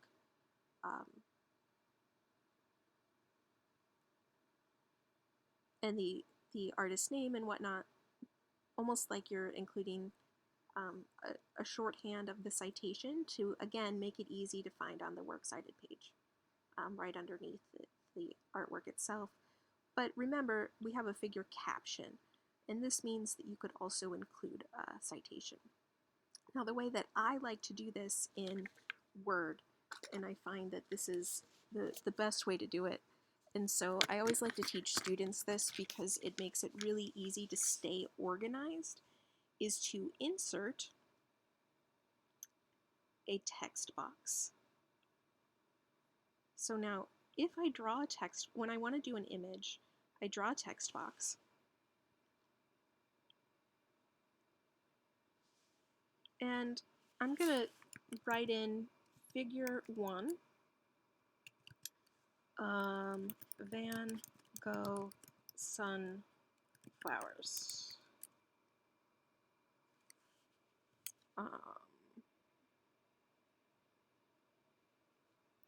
and the artist name and whatnot, almost like you're including a shorthand of the citation to, again, make it easy to find on the works cited page, right underneath the artwork itself. But remember, we have a figure caption, and this means that you could also include a citation. Now, the way that I like to do this in Word, and I find that this is the best way to do it, and so I always like to teach students this because it makes it really easy to stay organized, is to insert a text box. So now, if I draw a text, when I want to do an image, I draw a text box. And I'm going to write in figure 1, Van Gogh sunflowers.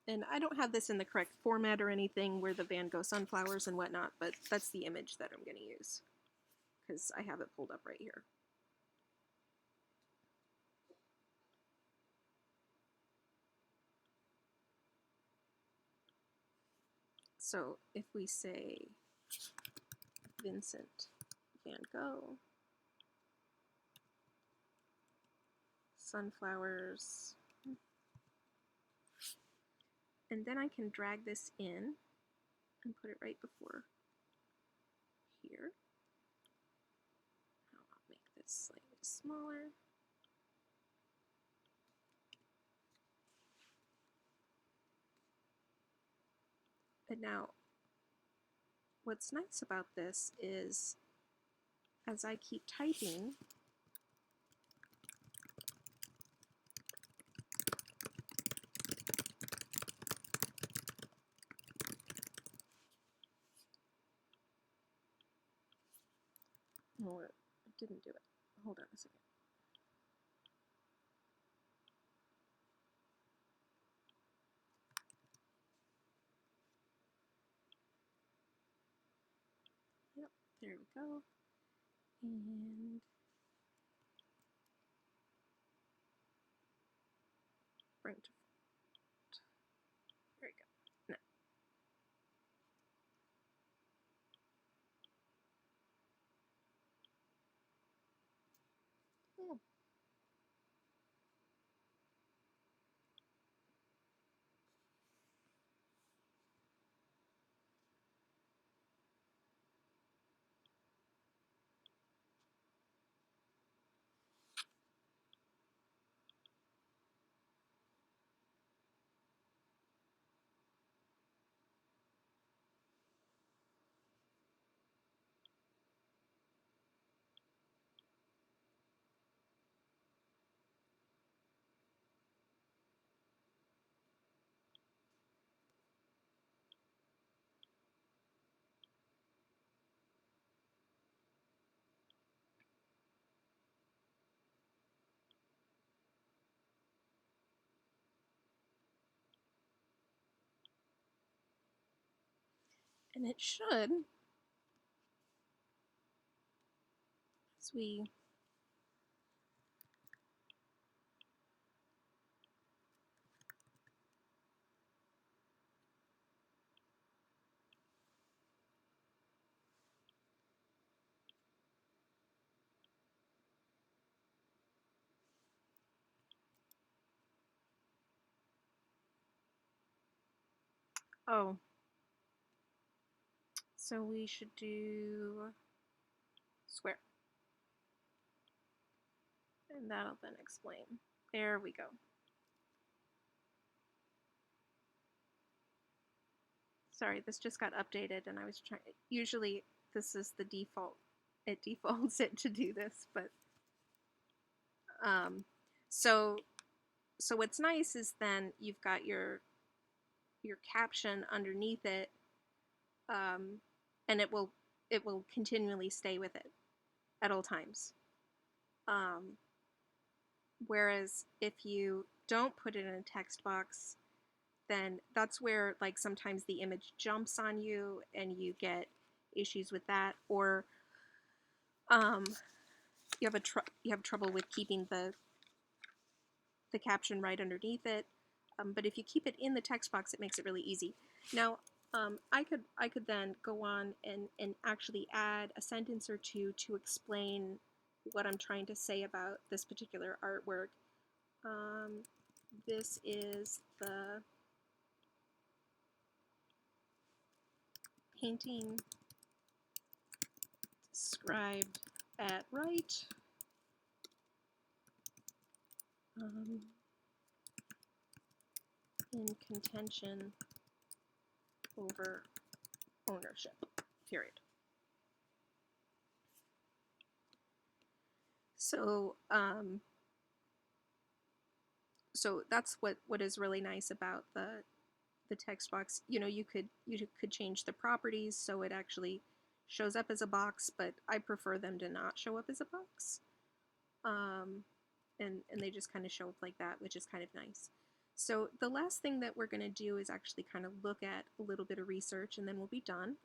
And I don't have this in the correct format or anything where the Van Gogh sunflowers and whatnot, but that's the image that I'm going to use because I have it pulled up right here. So if we say Vincent Van Gogh, sunflowers, and then I can drag this in and put it right before here. I'll make this slightly smaller. And now, what's nice about this is as I keep typing, oh, it didn't do it. Hold on a second. Yep, there we go. And bring to there we go. Now. Oh. And it should, as we Oh, so we should do square. And that'll then explain. There we go. Sorry, this just got updated and I was trying, usually this is the default. It defaults it to do this, but um, so so what's nice is then you've got your caption underneath it, and it will continually stay with it at all times. Um, Whereas if you don't put it in a text box, then that's where like sometimes the image jumps on you and you get issues with that, or um, you have trouble with keeping the caption right underneath it. But if you keep it in the text box, it makes it really easy. Now, I could then go on and actually add a sentence or two to explain what I'm trying to say about this particular artwork. This is the painting described at right. In contention over ownership, period. So, so that's what is really nice about the text box. You know, you could change the properties so it actually shows up as a box, but I prefer them to not show up as a box. And they just kind of show up like that, which is kind of nice. So the last thing that we're going to do is actually kind of look at a little bit of research, and then we'll be done.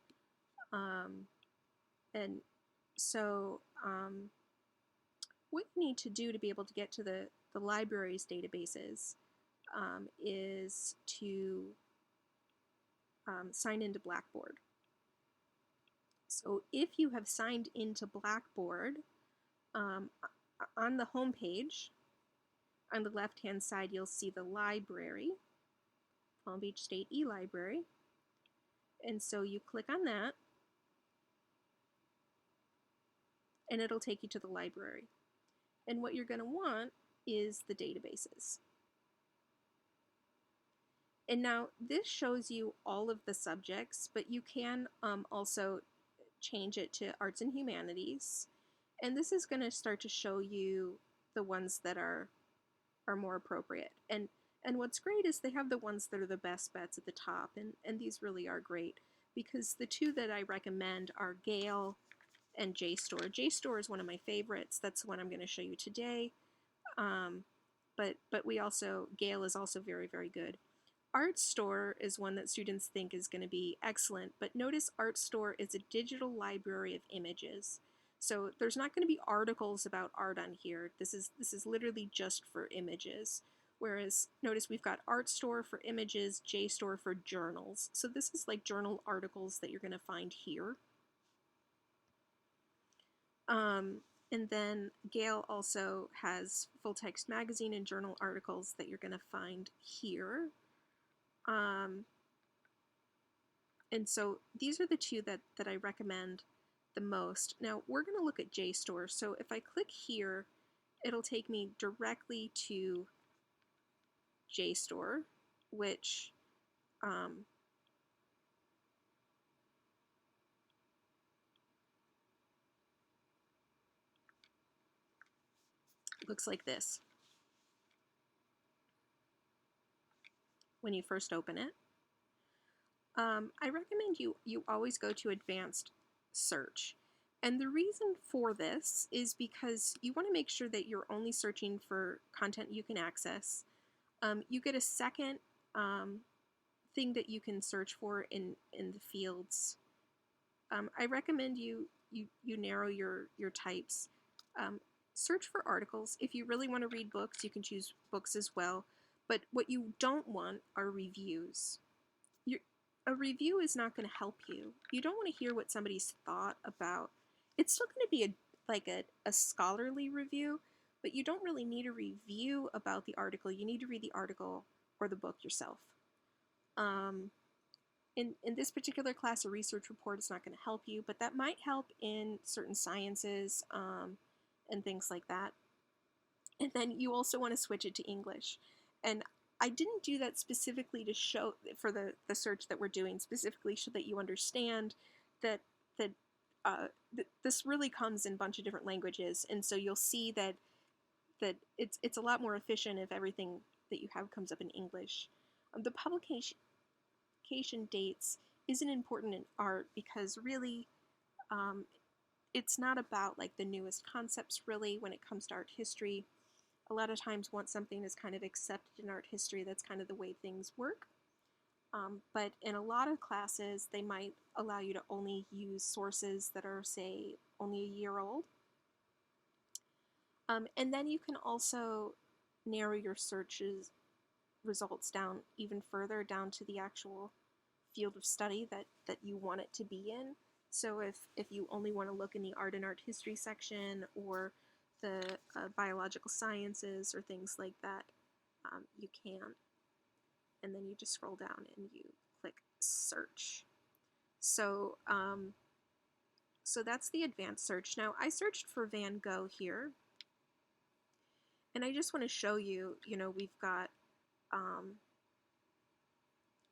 And so what you need to do to be able to get to the library's databases is to sign into Blackboard. So if you have signed into Blackboard, on the home page, on the left-hand side, you'll see the library, Palm Beach State eLibrary. And so you click on that, and it'll take you to the library. And what you're going to want is the databases. And now this shows you all of the subjects, but you can also change it to arts and humanities. And this is going to start to show you the ones that are more appropriate. And what's great is they have the ones that are the best bets at the top, and these really are great because the two that I recommend are Gale and JSTOR. JSTOR is one of my favorites. That's the one I'm going to show you today. But we also, Gale is also very, very good. ArtStore is one that students think is going to be excellent, but notice ArtStore is a digital library of images. So there's not going to be articles about art on here. This is literally just for images. Whereas notice we've got ArtStore for images, JSTOR for journals. So this is like journal articles that you're going to find here. And then Gale also has full text magazine and journal articles that you're going to find here. And so these are the two that I recommend the most. Now we're going to look at JSTOR. So if I click here, it'll take me directly to JSTOR, which looks like this when you first open it. I recommend you always go to advanced search. And the reason for this is because you want to make sure that you're only searching for content you can access. You get a second thing that you can search for in the fields. I recommend you narrow your types. Search for articles. If you really want to read books, you can choose books as well. But what you don't want are reviews. A review is not going to help you. You don't want to hear what somebody's thought about. It's still going to be a scholarly review, but you don't really need a review about the article. You need to read the article or the book yourself. in this particular class, a research report is not going to help you, but that might help in certain sciences and things like that. And then you also want to switch it to English. And I didn't do that specifically to show for the search that we're doing, specifically so that you understand that that this really comes in a bunch of different languages, and so you'll see that it's a lot more efficient if everything that you have comes up in English. The publication dates isn't important in art because really um, it's not about like the newest concepts really when it comes to art history. A lot of times once something is kind of accepted in art history, that's kind of the way things work. But in a lot of classes, they might allow you to only use sources that are, say, only a year old. And then you can also narrow your searches results down even further down to the actual field of study that you want it to be in. So if you only want to look in the art and art history section or the biological sciences or things like that, you can. And then you just scroll down and you click search. So, so that's the advanced search. Now I searched for Van Gogh here. And I just want to show you, we've got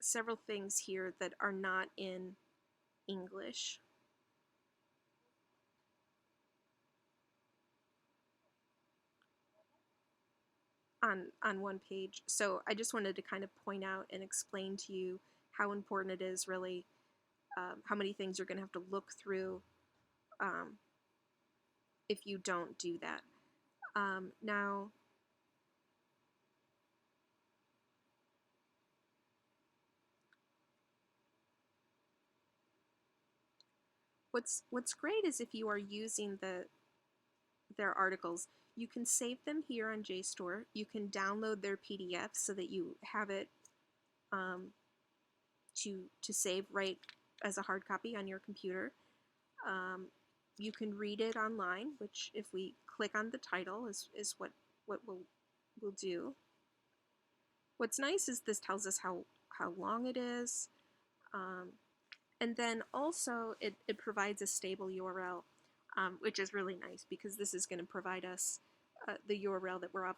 several things here that are not in English. On one page. So I just wanted to kind of point out and explain to you how important it is really, how many things you're going to have to look through if you don't do that. Now, what's great is if you are using their articles, you can save them here on JSTOR. You can download their PDF so that you have it to save right as a hard copy on your computer. You can read it online, which if we click on the title is what we'll do. What's nice is this tells us how long it is. And then also it provides a stable URL, which is really nice because this is going to provide us the URL that we're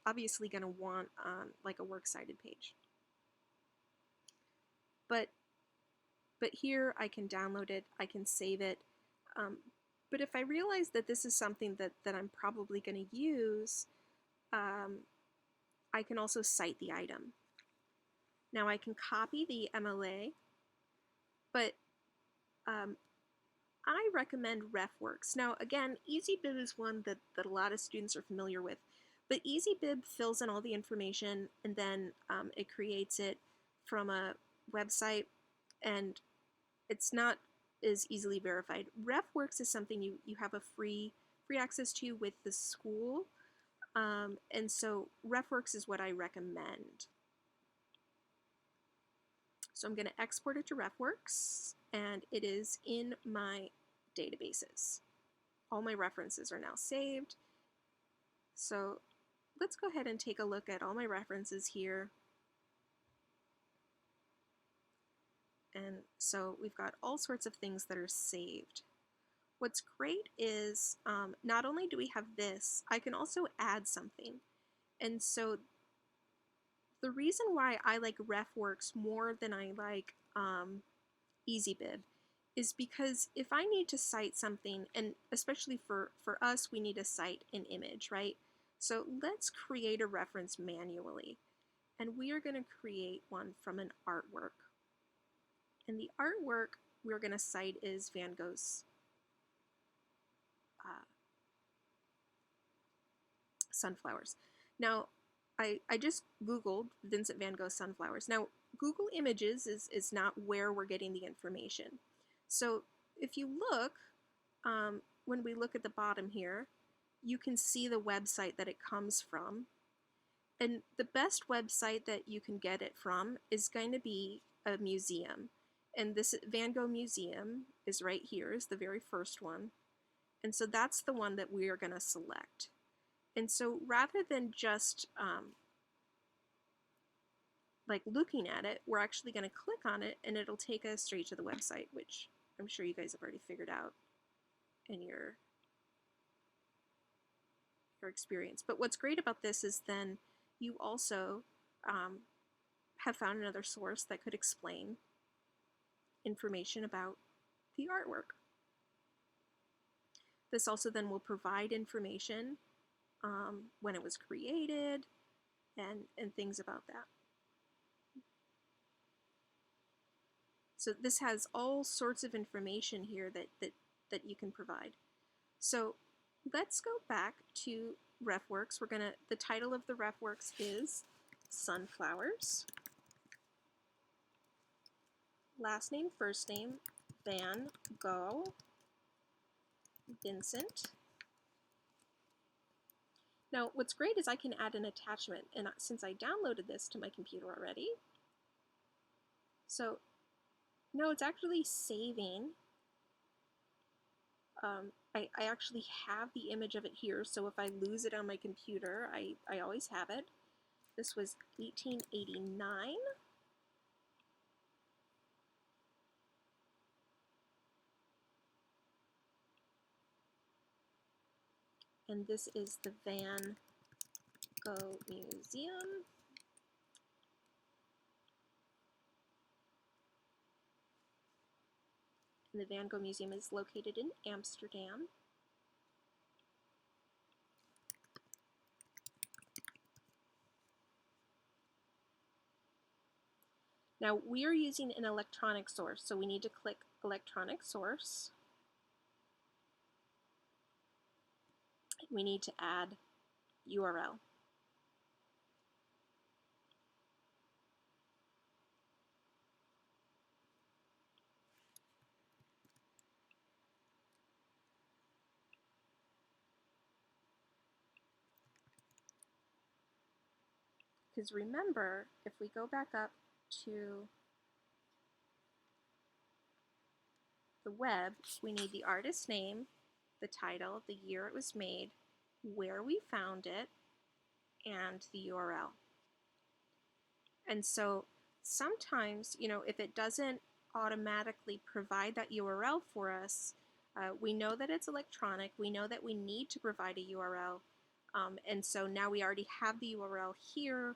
obviously going to want on like a works cited page. But here I can download it, I can save it. But if I realize that this is something that I'm probably going to use, I can also cite the item. Now I can copy the MLA, but I recommend RefWorks. Now again, EasyBib is one that a lot of students are familiar with, but EasyBib fills in all the information and then it creates it from a website, and it's not is easily verified. RefWorks is something you have a free access to with the school, and so RefWorks is what I recommend. So I'm going to export it to RefWorks, and it is in my databases. All my references are now saved. So let's go ahead and take a look at all my references here. And so we've got all sorts of things that are saved. What's great is not only do we have this, I can also add something. And so the reason why I like RefWorks more than I like EasyBib is because if I need to cite something, and especially for us, we need to cite an image, right? So let's create a reference manually. And we are going to create one from an artwork. And the artwork we're going to cite is Van Gogh's sunflowers. Now, I just Googled Vincent van Gogh sunflowers. Now, Google Images is not where we're getting the information. So if you look, when we look at the bottom here, you can see the website that it comes from. And the best website that you can get it from is going to be a museum. And this Van Gogh Museum is right here, is the very first one. And so that's the one that we are going to select. And so rather than just like looking at it, we're actually going to click on it and it'll take us straight to the website, which I'm sure you guys have already figured out in your experience. But what's great about this is then you also have found another source that could explain information about the artwork. This also then will provide information when it was created and things about that. So this has all sorts of information here that you can provide. So let's go back to RefWorks. The title of the RefWorks is Sunflowers. Last name, first name, Van Gogh, Vincent. Now, what's great is I can add an attachment, and since I downloaded this to my computer already, so now it's actually saving. I actually have the image of it here, so if I lose it on my computer, I always have it. This was 1889. And this is the Van Gogh Museum. And the Van Gogh Museum is located in Amsterdam. Now we are using an electronic source, so we need to click electronic source. We need to add URL. Because remember, if we go back up to the web, we need the artist name, the title, the year it was made, where we found it, and the URL. And so sometimes, if it doesn't automatically provide that URL for us, we know that it's electronic, we know that we need to provide a URL, and so now we already have the URL here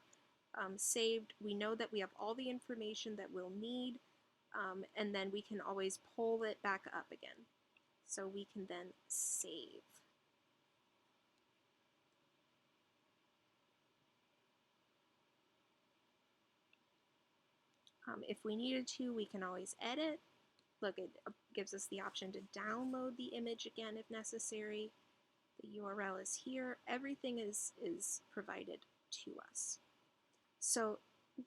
saved. We know that we have all the information that we'll need, and then we can always pull it back up again. So we can then save. If we needed to, we can always edit. Look, it gives us the option to download the image again if necessary. The URL is here. Everything is provided to us. So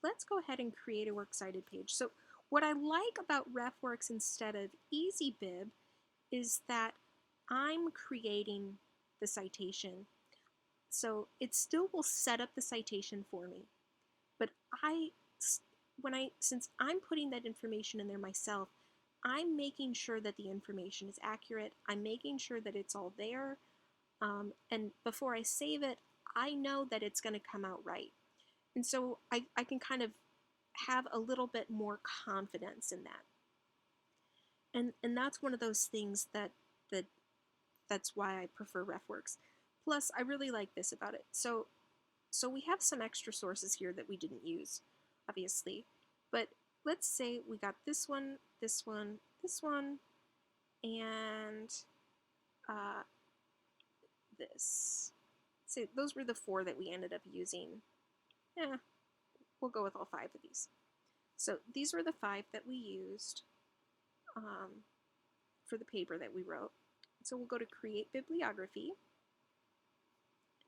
let's go ahead and create a works cited page. So what I like about RefWorks instead of EasyBib is that I'm creating the citation. So it still will set up the citation for me. But since I'm putting that information in there myself, I'm making sure that the information is accurate. I'm making sure that it's all there. And before I save it, I know that it's going to come out right. And so I can kind of have a little bit more confidence in that. And that's one of those things that's why I prefer RefWorks. Plus, I really like this about it. So we have some extra sources here that we didn't use, obviously. But let's say we got this one, this one, this one, and this. So those were the 4 that we ended up using. We'll go with all 5 of these. So these were the 5 that we used for the paper that we wrote. So we'll go to Create Bibliography.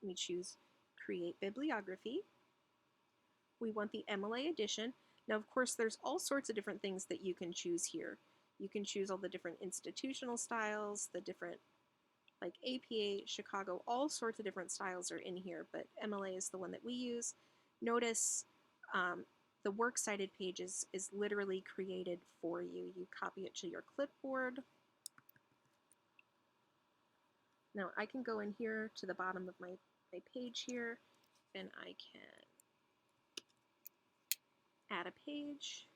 We choose Create Bibliography. We want the MLA edition. Now, of course, there's all sorts of different things that you can choose here. You can choose all the different institutional styles, the different, like APA, Chicago, all sorts of different styles are in here, but MLA is the one that we use. Notice the works cited page is literally created for you. You copy it to your clipboard. Now I can go in here to the bottom of my page here, and I can add a page,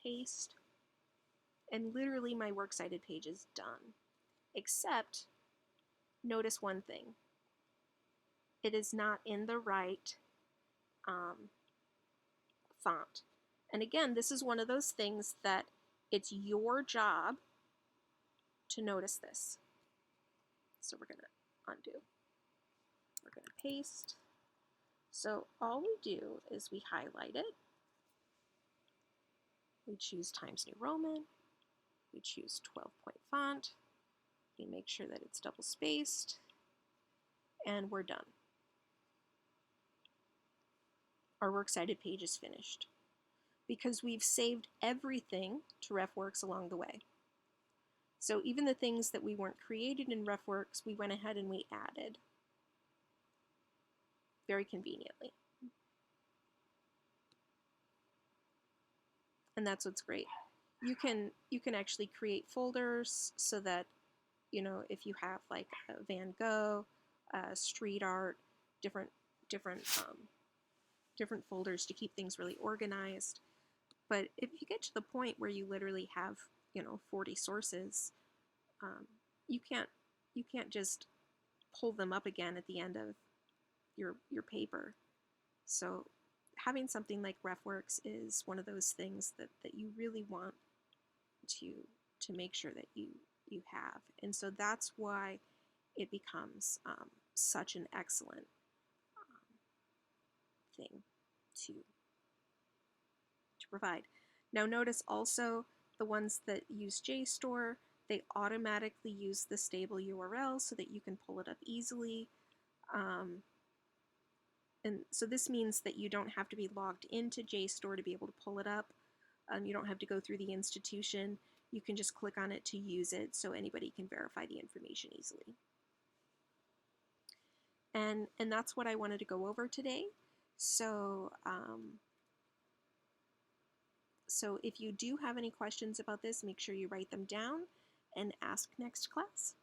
paste, and literally my works cited page is done. Except, notice one thing. It is not in the right font. And again, this is one of those things that it's your job to notice this. So we're going to undo. We're going to paste. So all we do is we highlight it. We choose Times New Roman. We choose 12-point font. We make sure that it's double spaced. And we're done. Our works cited page is finished because we've saved everything to RefWorks along the way. So even the things that we weren't created in RefWorks, we went ahead and we added very conveniently. And that's what's great. You can actually create folders so that, you know, if you have like a Van Gogh, street art, different folders to keep things really organized. But if you get to the point where you literally have, you know, 40 sources, you can't just pull them up again at the end of your paper. So having something like RefWorks is one of those things that you really want to make sure that you have. And so that's why it becomes such an excellent thing to provide. Now notice also the ones that use JSTOR, they automatically use the stable URL so that you can pull it up easily. And so this means that you don't have to be logged into JSTOR to be able to pull it up. You don't have to go through the institution. You can just click on it to use it so anybody can verify the information easily. And that's what I wanted to go over today. So, so if you do have any questions about this, make sure you write them down and ask next class.